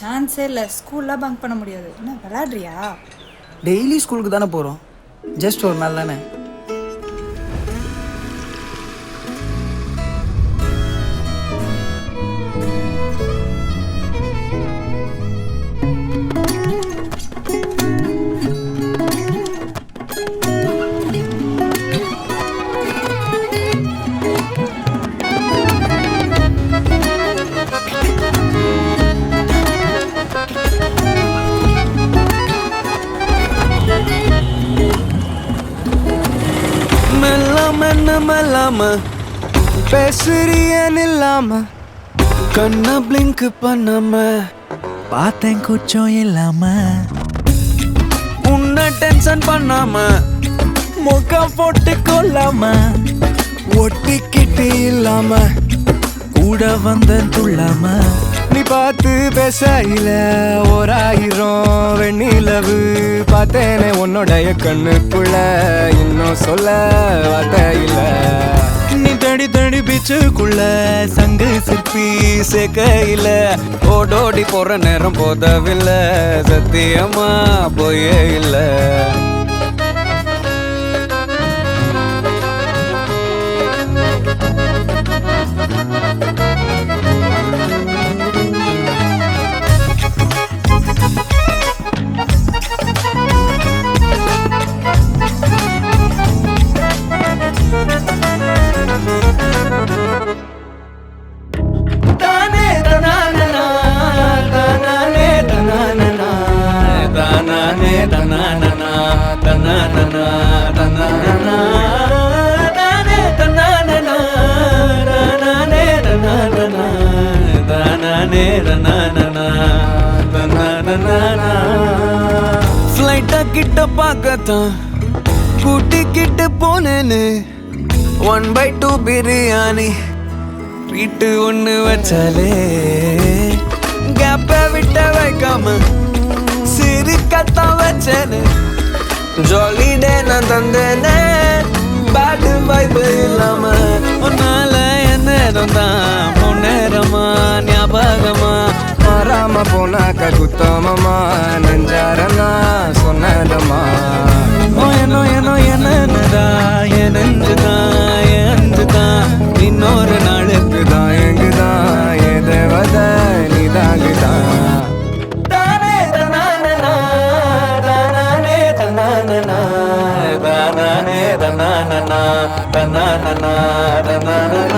சான்ஸே இல்லை. ஸ்கூல்லாம் பங்க் பண்ண முடியாது. என்ன விளையாடுறியா? டெய்லி ஸ்கூலுக்கு தானே போகிறோம், ஜஸ்ட் ஒரு நாள் தானே. மெல்லாம பேசுறியன் இல்லாம கண்ண பிளிங்க் பண்ணாம பார்த்தேன் குச்சம் இல்லாம உன்னை டென்ஷன் பண்ணாம முகம் போட்டு கொள்ளாம ஒட்டிக்கிட்டு இல்லாம கூட வந்த துள்ளாம நீ பார்த்து பேசையில 1000 வெண்ணிலவு பார்த்தேனே உன்னுடைய கண்ணுக்குள்ள இன்னும் சொல்ல வார்த்தை இல்ல. நீ தடி தடி பீச்சுக்குள்ள சங்கு சிற்பி சேர்க்கையில ஓடோடி போற நேரம் போதவில்லை, சத்தியமா போயே இல்லை. ஃப்ளைட்டா கிட்ட பார்க்கத்தான் கூட்டிக்கிட்டு போனேன்னு 1/2 பிரியாணி வீட்டு ஒண்ணு வச்சாலே கேப்ப விட்ட வைக்காம சிரிக்கத்தான் வச்சேன்னு ஜாலி டே நான் தந்தேனே பேட் வைப் இல்லாம உன்னால என்ன நேரம் தான் முன்னேறமா ஞாபகமா மாறாம போனாக்க குத்தமமா நெஞ்சாரனா சொன்னதமா நோயனோ ஏனோ என்னடா என் நெஞ்சுதான் என் அஞ்சுதான் இன்னொரு நாளுக்கு தான் எங்குதான் ஏ தேவத நீ தாங்குதான். தானே தனானனா தானே தனானனா தானே தனானனா தனானனா தனானனா